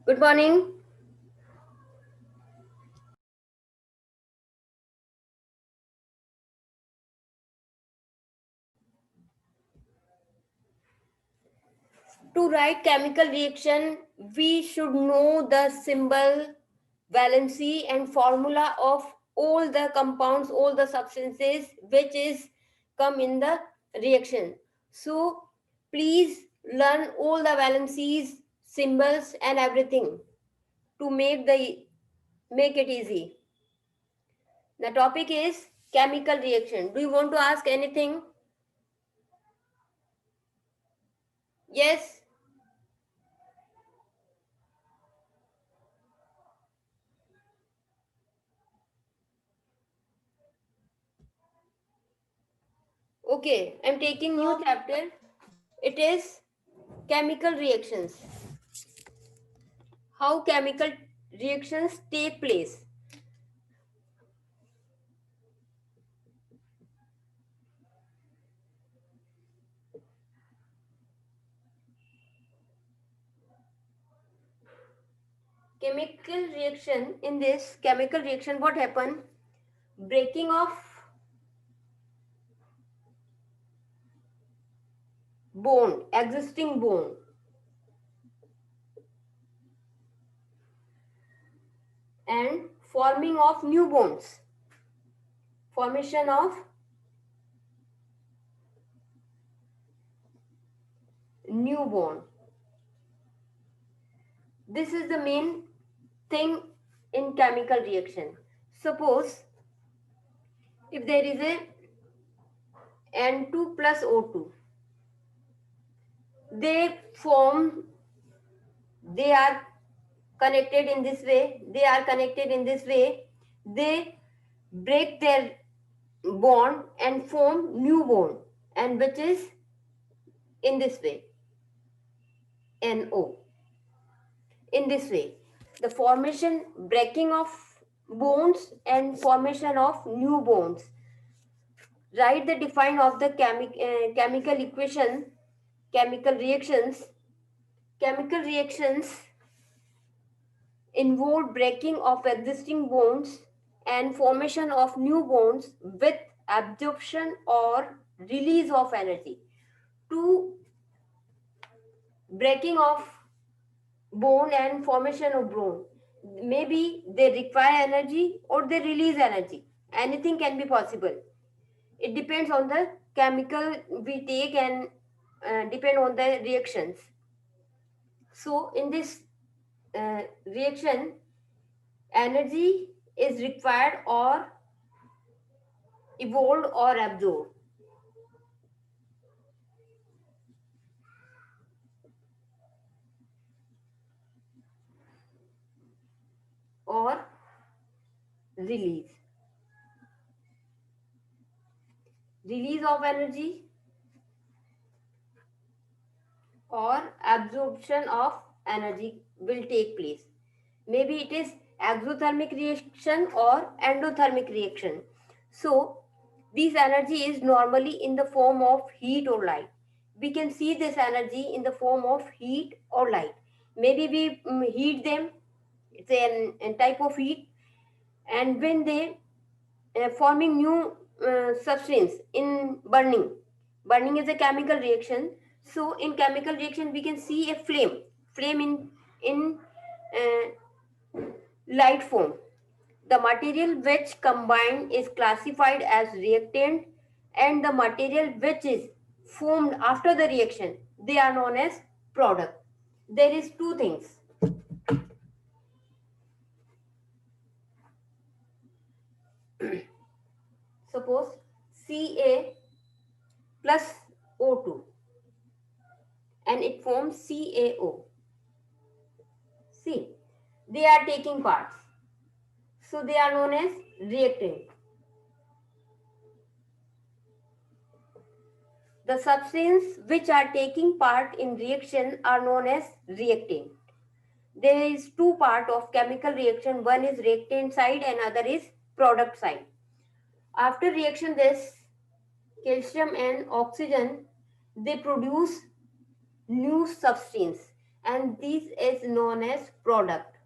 Good morning. To write chemical reaction, we should know the symbol, valency, and formula of all the compounds, all the substances which is come in the reaction. So please learn all the valencies, symbols, and everything to make it easy. The topic is chemical reaction. Do you want to ask anything? Yes. Okay, I'm taking new chapter. It is chemical reactions. How chemical reactions take place. Chemical reaction, in this chemical reaction, what happen? Breaking of bone, existing bone, and forming of new bones. Formation of new bone. This is the main thing in chemical reaction. Suppose if there is a N2 plus O2, they form, they are connected in this way, they break their bond and form new bond, and which is in this way, NO. In this way, the formation, breaking of bonds and formation of new bonds. Write the define of the chemical equation. Chemical reactions involve breaking of existing bonds and formation of new bonds with absorption or release of energy. To breaking of bone and formation of bone, maybe they require energy or they release energy. Anything can be possible. It depends on the chemical we take and depend on the reactions. So in this reaction, energy is required or evolved or absorbed or release. Release of energy or absorption of energy will take place. Maybe it is exothermic reaction or endothermic reaction. So this energy is normally in the form of heat or light. We can see this energy in the form of heat or light. Maybe we heat them, it's a type of heat, and when they forming new substance in burning. Burning is a chemical reaction. So in chemical reaction we can see a flame in light form. The material which combined is classified as reactant, and the material which is formed after the reaction, they are known as product. There is two things. Suppose Ca plus O2 and it forms CaO. See, they are taking parts. So they are known as reactant. The substances which are taking part in reaction are known as reactant. There is two part of chemical reaction. One is reactant side and other is product side. After reaction, this calcium and oxygen, they produce new substance, and this is known as product.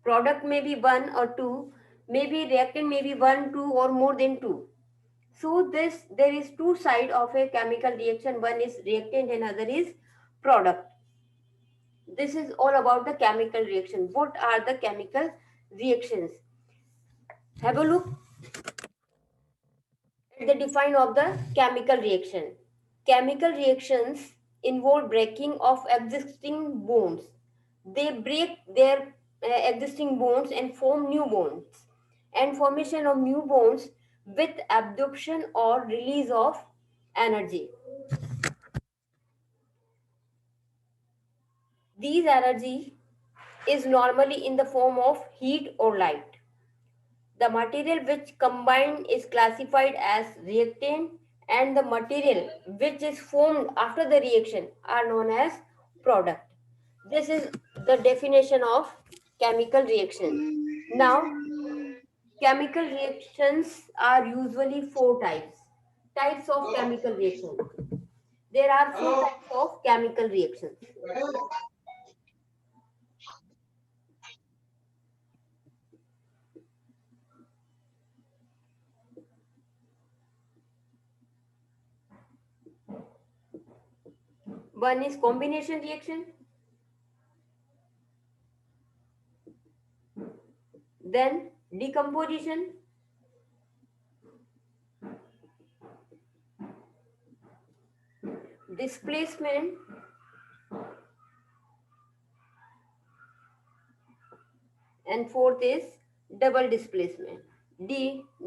Product may be one or two, maybe reactant may be one, two, or more than two. So this there is two side of a chemical reaction. One is reactant and other is product. This is all about the chemical reaction. What are the chemical reactions? Have a look at the define of the chemical reaction. Chemical reactions involve breaking of existing bonds. They break their existing bonds and form new bonds. And formation of new bonds with absorption or release of energy. These energy is normally in the form of heat or light. The material which combined is classified as reactant, and the material which is formed after the reaction are known as product. This is the definition of chemical reaction. Now, chemical reactions are usually four types. Types of chemical reaction. There are four types of chemical reactions. One is combination reaction, then decomposition, displacement, and fourth is double displacement,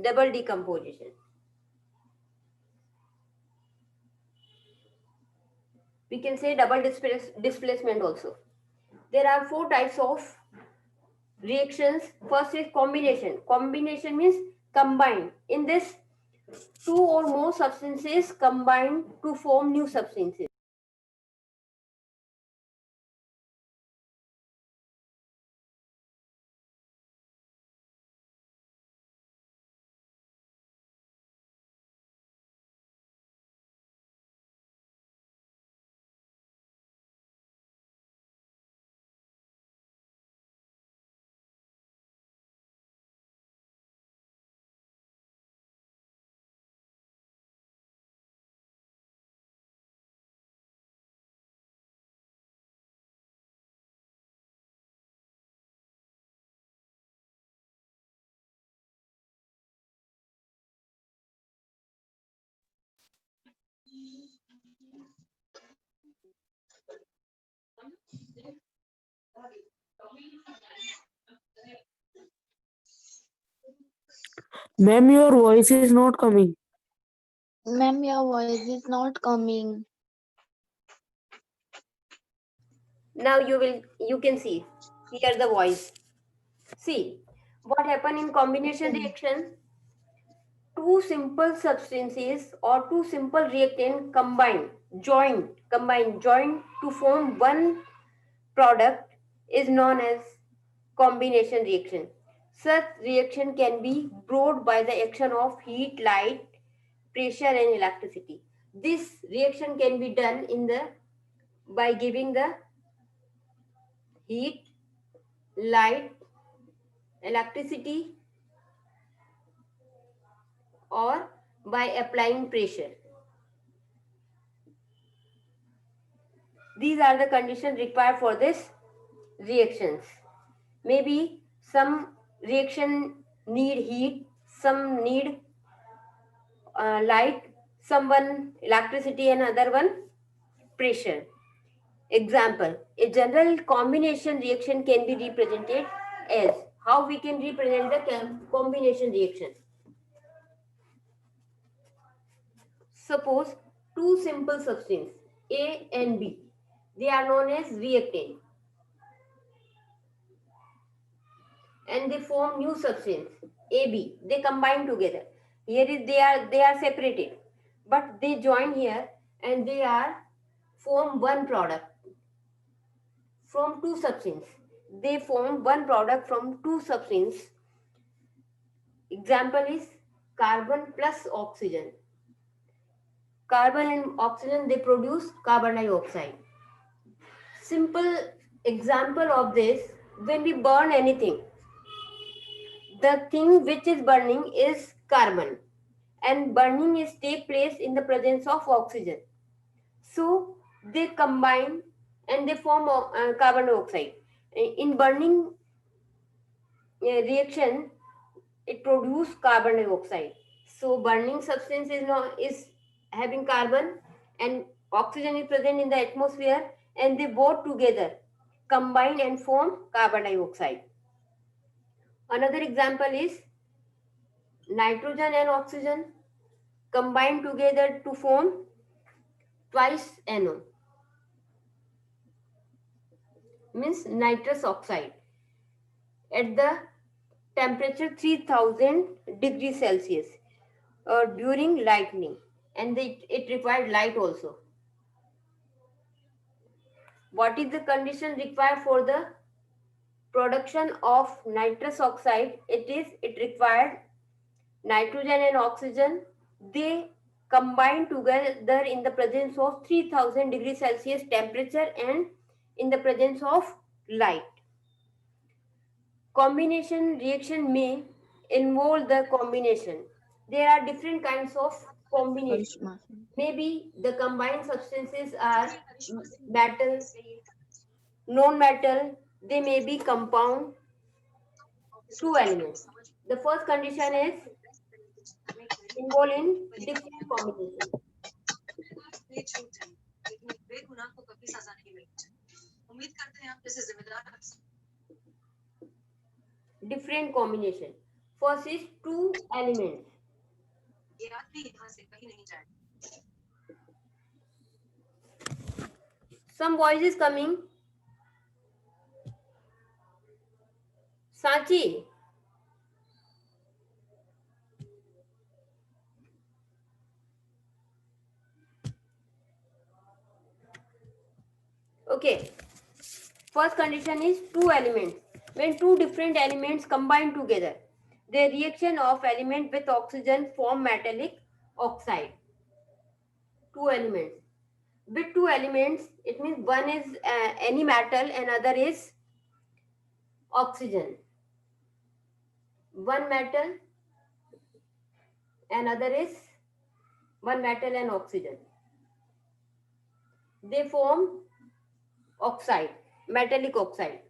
double decomposition. We can say double displacement also. There are four types of reactions. First is combination. Combination means combine. In this, two or more substances combine to form new substances. Ma'am, your voice is not coming. Ma'am, your voice is not coming. Now you can see, hear the voice. See, what happen in combination reaction? Two simple substances or two simple reactant combine to form one product is known as combination reaction. Such reaction can be brought by the action of heat, light, pressure, and electricity. This reaction can be done in the by giving the heat, light, electricity, or by applying pressure. These are the conditions required for this reactions. Maybe some reaction need heat, some need light, someone electricity, and other one pressure. Example: a general combination reaction can be represented as, how we can represent the combination reaction. Suppose two simple substances A and B, they are known as reactant, and they form new substance AB. They combine together. Here is they are separated, but they join here and they are form one product from two substances. They form one product from two substances. Example is carbon plus oxygen. Carbon and oxygen, they produce carbon dioxide. simple example of this, when we burn anything, the thing which is burning is carbon, and burning is take place in the presence of oxygen. So they combine and they form carbon dioxide. In burning reaction, it produces carbon dioxide. So burning substance is having carbon, and oxygen is present in the atmosphere, and they both together combine and form carbon dioxide. Another example is nitrogen and oxygen combine together to form twice NO, means nitrous oxide, at the temperature 3000 degrees Celsius during lightning, and it required light also. What is the condition required for the production of nitrous oxide? It required nitrogen and oxygen. They combine together in the presence of 3000 degrees Celsius temperature and in the presence of light. Combination reaction may involve the combination. There are different kinds of combination. Maybe the combined substances are metal, non-metal, they may be compound, two elements. The first condition is involved in different combination. Different combination. First is two elements. Some voice is coming. Sachi. Okay. First condition is two elements. When two different elements combine together, the reaction of element with oxygen form metallic oxide. Two elements. With two elements, it means one is any metal and other is oxygen. One metal and other is one metal and oxygen. They form oxide, metallic oxide.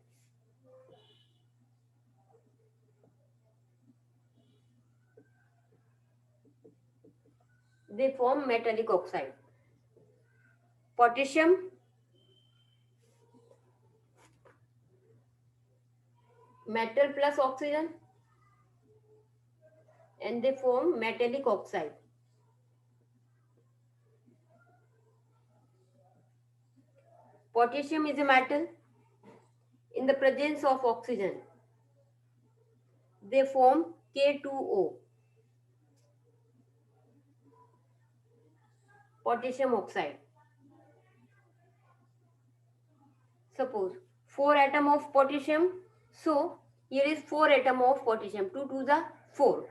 They form metallic oxide. Potassium, metal plus oxygen, and they form metallic oxide. Potassium is a metal. In the presence of oxygen, they form K2O, potassium oxide. Suppose 4 atom of potassium, so here is 4 atom of potassium, 2 to the 4.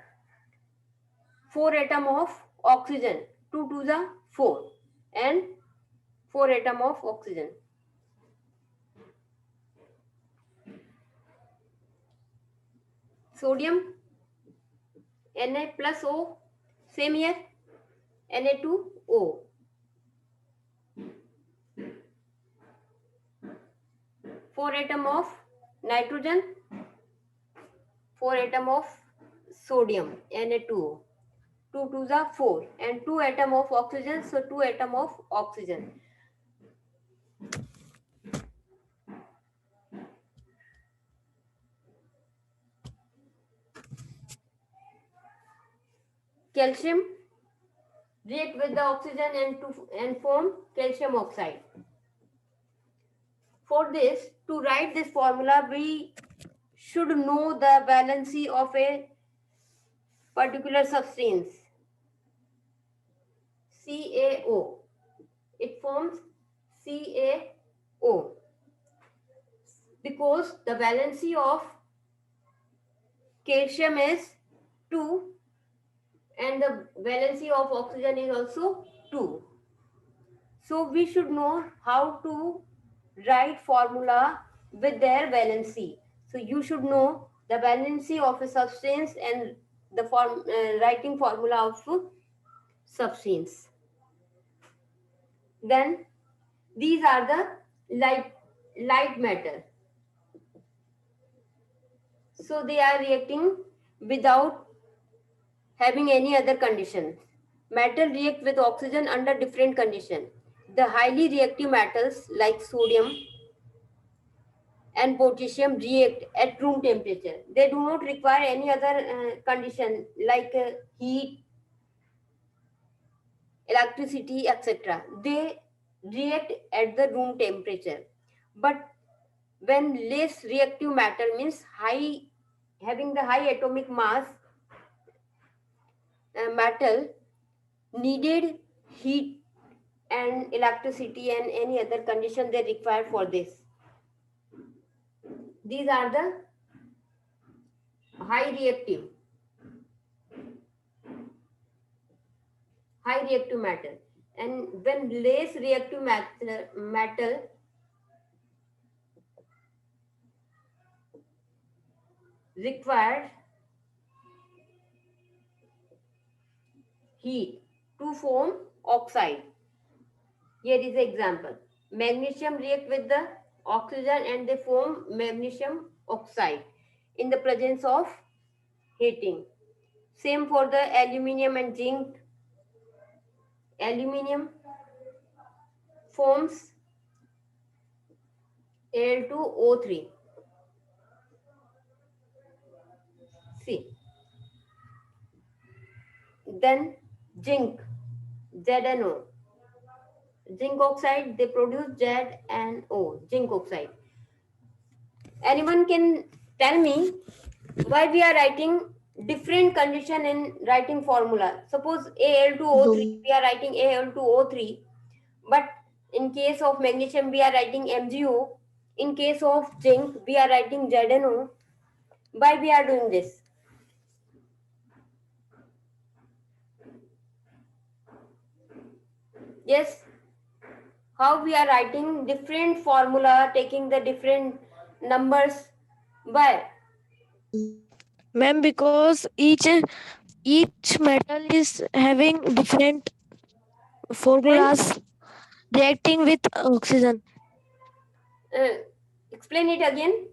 4 atom of oxygen, 2 to the 4, and 4 atom of oxygen. Sodium, Na plus O, same here, Na2O. 4 atom of nitrogen, 4 atom of sodium, Na2O. 2 to the 4, and 2 atom of oxygen, so 2 atom of oxygen. Calcium react with the oxygen and form calcium oxide. For this, to write this formula, we should know the valency of a particular substance. CaO. It forms CaO because the valency of calcium is 2 and the valency of oxygen is also 2. So we should know how to write formula with their valency. So you should know the valency of a substance and the writing formula of substance. Then these are the light matter. So they are reacting without having any other conditions. Metal react with oxygen under different condition. The highly reactive metals like sodium and potassium react at room temperature. They do not require any other condition like heat, electricity, etc. They react at the room temperature. But when less reactive metal means high, having the high atomic mass metal needed heat and electricity and any other condition they require for this. These are the high reactive metal. And when less reactive metal required heat to form oxide. Here is an example. Magnesium react with the oxygen and they form magnesium oxide in the presence of heating. Same for the aluminium and zinc. Aluminium forms Al2O3. See. Then zinc, ZNO. Zinc oxide, they produce ZNO, zinc oxide. Anyone can tell me why we are writing different condition in writing formula? Suppose Al2O3, we are writing Al2O3, but in case of magnesium, we are writing MgO. In case of zinc, we are writing ZNO. Why we are doing this? Yes, how we are writing different formula, taking the different numbers. Why? Ma'am, because each metal is having different formulas reacting with oxygen. Uh, explain it again.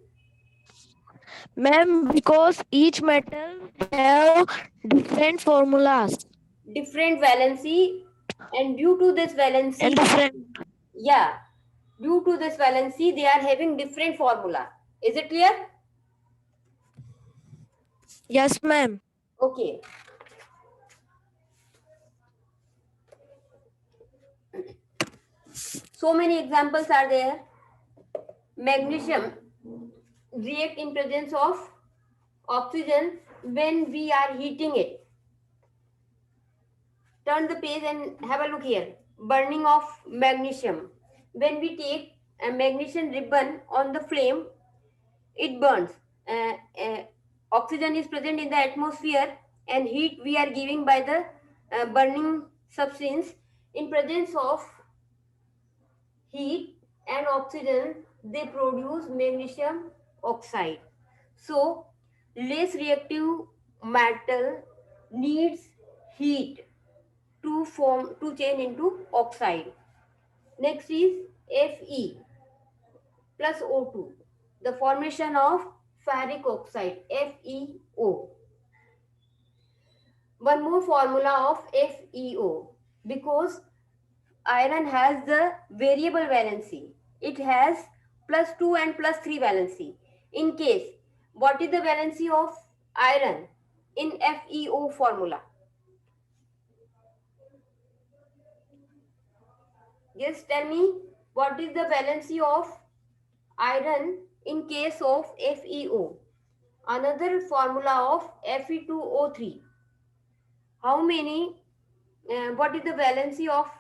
Ma'am, because each metal have different formulas Different valency, and due to this valency, and different. yeah, due to this valency, they are having different formula. Is it clear? Yes, ma'am. Okay. So many examples are there. Magnesium react in presence of oxygen when we are heating it. Turn the page and have a look here. Burning of magnesium. When we take a magnesium ribbon on the flame, it burns. Uh, uh, Oxygen is present in the atmosphere and heat we are giving by the burning substance. In presence of heat and oxygen, they produce magnesium oxide. So less reactive metal needs heat to change into oxide. Next is Fe plus O2, the formation of ferric oxide, FeO. One more formula of FeO, because iron has the variable valency. It has +2 and +3 valency. In case, what is the valency of iron in FeO formula? Just tell me, what is the valency of iron in case of FeO? Another formula of Fe2O3. How many, what is the valency of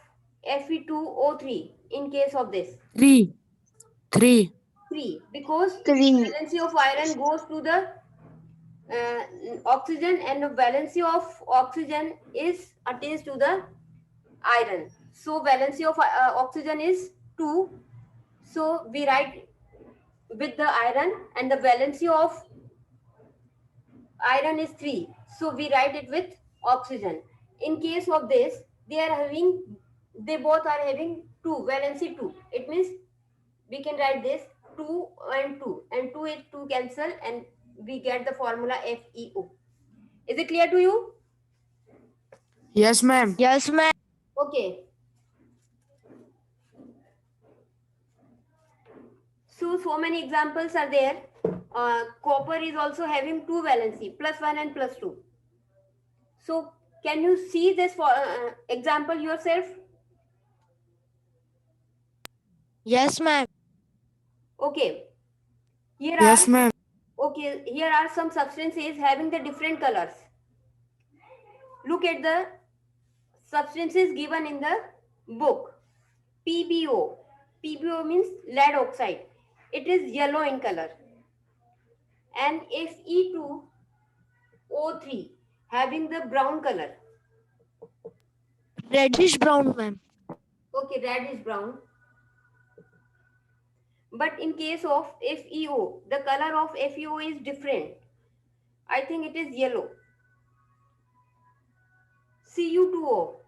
Fe2O3 in case of this? 3. 3. 3, because Three. valency of iron goes to the oxygen and the valency of oxygen is attains to the iron. So valency of oxygen is 2. So we write with the iron, and the valency of iron is 3. So we write it with oxygen. In case of this, they both are having 2, valency 2. It means we can write this 2 and 2, and 2 is 2 cancel, and we get the formula FeO. Is it clear to you? Yes, ma'am. Yes, ma'am. Okay. So many examples are there. Copper is also having 2 valency, +1 and +2. So can you see this for example yourself? Yes, ma'am. Okay. Here Yes, are ma'am. here are some substances having the different colors. Look at the substances given in the book. PbO. PbO means lead oxide. It is yellow in color. And Fe2O3 having the brown color. Reddish brown, ma'am. Okay, reddish brown. But in case of FeO, the color of FeO is different. I think it is yellow. Cu2O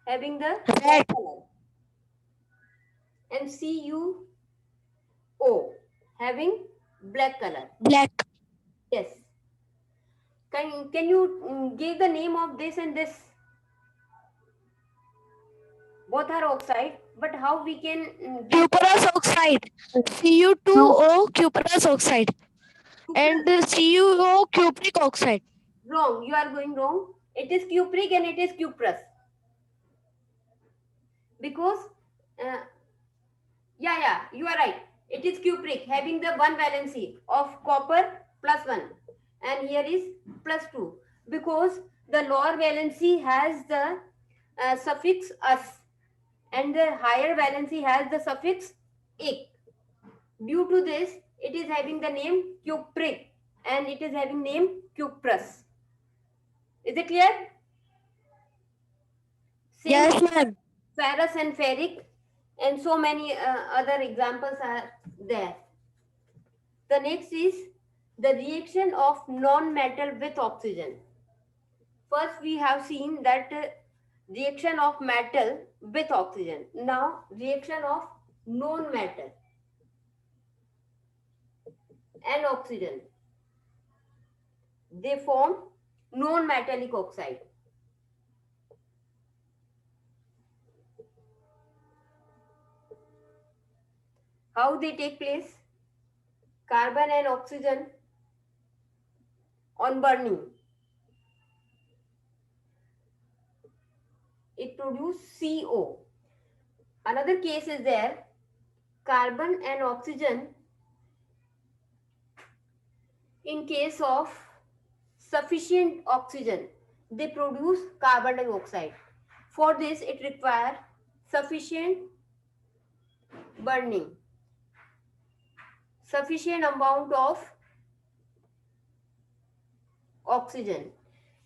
having the Red. red color. And CuO having black color. Black. Yes. Can you give the name of this and this? Both are oxide, but how we can give Cuprous oxide. Cu2O cuprous oxide. And CuO cupric oxide. wrong? You are going wrong. It is cupric and it is cuprous. Because yeah, you are right. It is cupric having the 1 valency of copper +1, and here is +2, because the lower valency has the suffix "us" and the higher valency has the suffix "ik." Due to this, it is having the name cupric and it is having name cuprous. Is it clear? Same Yes, ma'am. ferrous and ferric, and so many other examples are there. The next is the reaction of non-metal with oxygen. First, we have seen that reaction of metal with oxygen. Now, reaction of non-metal and oxygen. They form non-metallic oxide. How they take place? Carbon and oxygen on burning, it produces CO. Another case is there, carbon and oxygen, in case of sufficient oxygen, they produce carbon dioxide. For this, it requires sufficient burning, sufficient amount of oxygen.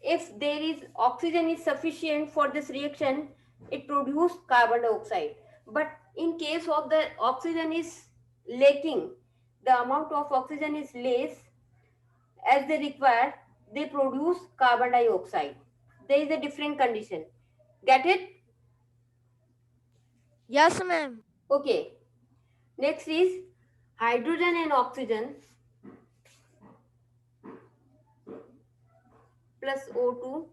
If there is oxygen is sufficient for this reaction, it produces carbon dioxide. But in case of the oxygen is lacking, the amount of oxygen is less as they require, they produce carbon dioxide. There is a different condition. Get it? Yes, ma'am. Okay. Next is hydrogen and oxygen plus O2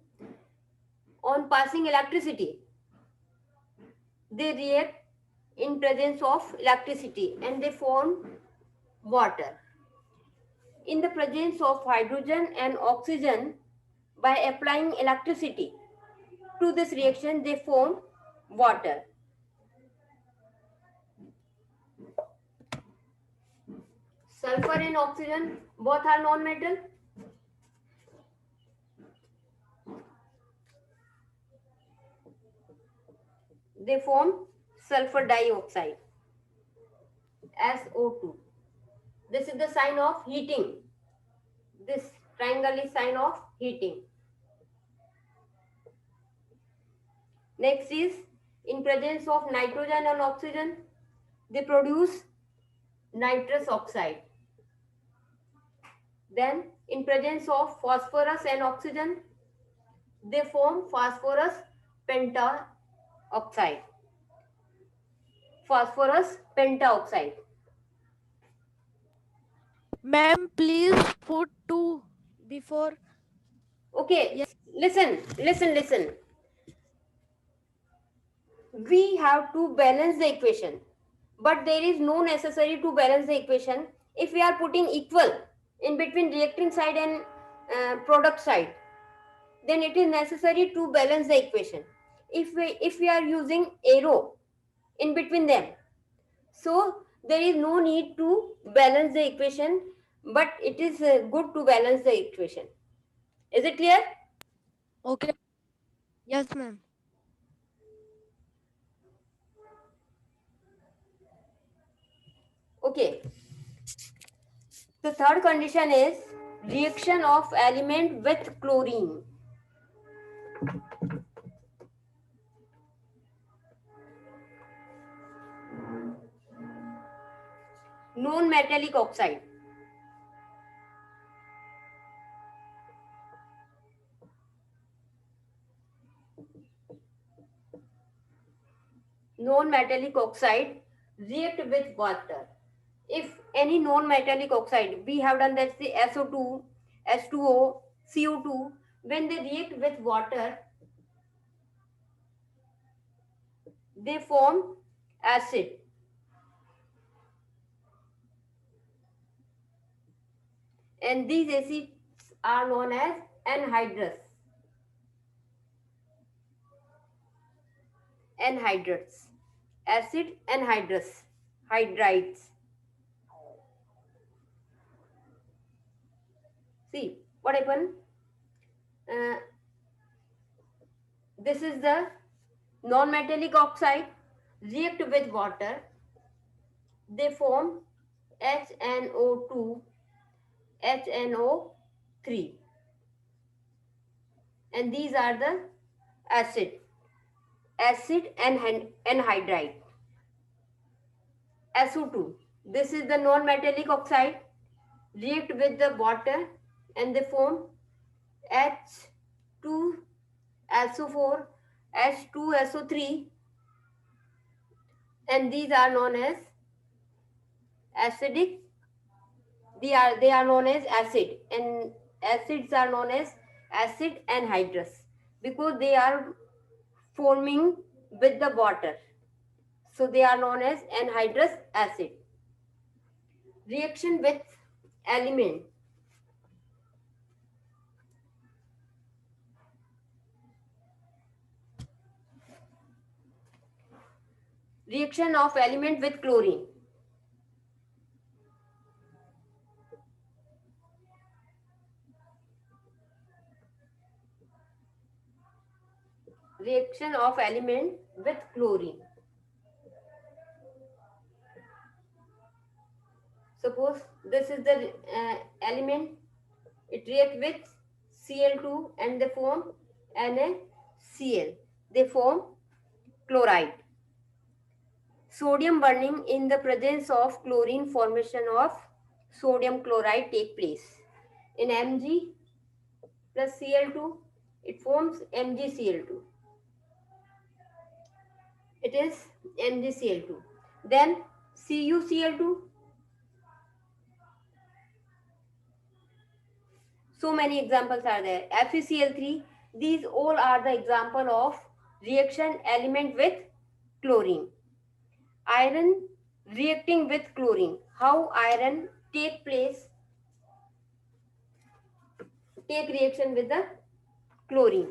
on passing electricity. They react in presence of electricity and they form water. In the presence of hydrogen and oxygen, by applying electricity to this reaction, they form water. Sulfur and oxygen both are non-metal. They form sulfur dioxide, SO2. This is the sign of heating. This triangle is sign of heating. Next is In presence of nitrogen and oxygen, they produce nitrous oxide. Then, in presence of phosphorus and oxygen, they form phosphorus pentaoxide. Phosphorus pentaoxide. Ma'am, please put 2 before. Okay, Yes. listen. We have to balance the equation, but there is no necessary to balance the equation if we are putting equal in between reacting side and product side. Then it is necessary to balance the equation. If we are using arrow in between them, so there is no need to balance the equation, but it is good to balance the equation. Is it clear? Okay. Yes, ma'am. Okay. The third condition is reaction of element with chlorine. Non metallic oxide. Non-metallic oxide react with water. If any non-metallic oxide, we have done that, the SO2, H2O, CO2, when they react with water, they form acid. And these acids are known as anhydrous. Anhydrous. Acid anhydrous. Hydrides. See, what happened? Uh, this is the non-metallic oxide react with water. They form HNO2, HNO3, and these are the acid anhydride. SO2, this is the non-metallic oxide react with the water and they form H2SO4, H2SO3, and these are known as acidic. They are known as acid, and acids are known as acid anhydrous because they are forming with the water. So they are known as anhydrous acid. Reaction with element. Reaction of element with chlorine. Reaction of element with chlorine. Suppose this is the element, it react with Cl2 and they form NaCl. They form chloride. Sodium burning in the presence of chlorine, formation of sodium chloride take place. In Mg plus Cl2, it forms MgCl2. It is MgCl2. Then CuCl2. So many examples are there. FeCl3. These all are the example of reaction element with chlorine. Iron reacting with chlorine. How iron take reaction with the chlorine.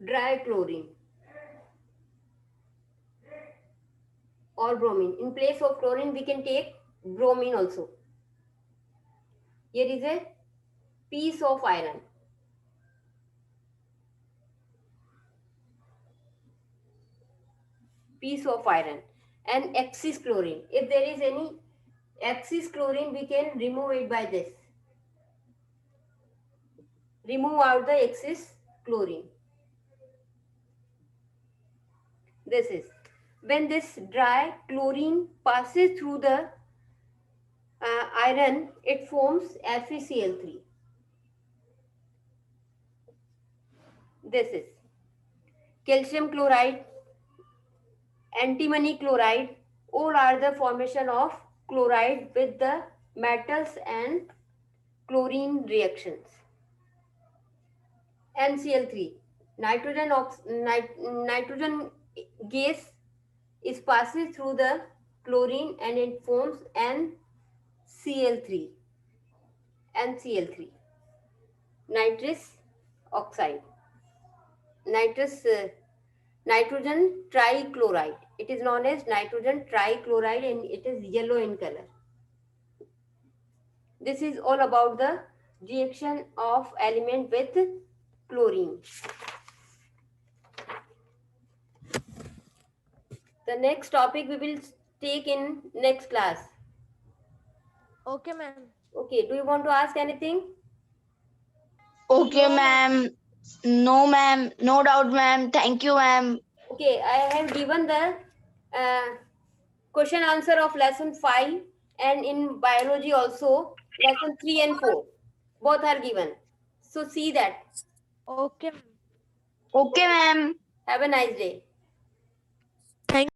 Dry chlorine or bromine. In place of chlorine, we can take bromine also. Here is a piece of iron. piece of iron, and excess chlorine. If there is any excess chlorine, we can remove it by this. Remove out the excess chlorine. This is when this dry chlorine passes through the iron, it forms FeCl3. This is calcium chloride, antimony chloride, all are the formation of chloride with the metals and chlorine reactions. NCl3, nitrogen gas is passes through the chlorine and it forms NCl3. NCl3, nitrous oxide, nitrogen trichloride. It is known as nitrogen trichloride and it is yellow in color. This is all about the reaction of element with chlorine. The next topic we will take in next class. Okay, ma'am. Okay, do you want to ask anything? Okay, ma'am. No, ma'am. No doubt, ma'am. Thank you, ma'am. Okay, I have given the question answer of lesson 5 and in biology also lesson 3 and 4. Both are given. So see that. Okay, ma'am. Okay, ma'am. Have a nice day.